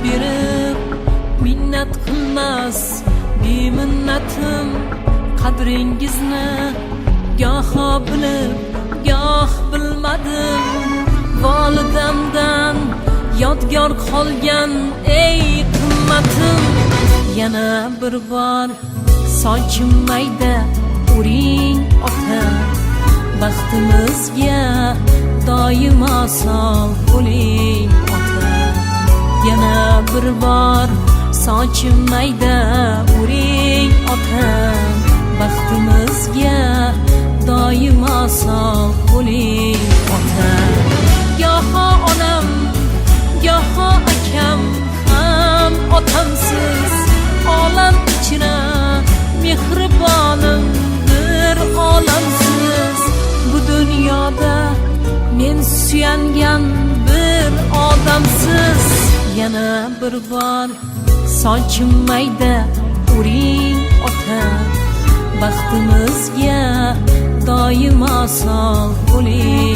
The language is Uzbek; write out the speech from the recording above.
berib minnat qilmas beminnatim qadringizni goho bilib goh bilmadim volidamdan yodgor qolgan ey qimmatim yana bir bor sochim mayda uring ota baxtimizga doimo sog' bo'ling ota yana bir bor sochim mayda uring ota baxtimizga doimo sog' bo'ling ota goho onam goho akam ham otamsiz olam ichra mehribonimdir olamsiz bu dunyoda men suyangan bir odamsiz yana bir bor sochim mayda uring ota baxtimizga doimo sog' bo'ling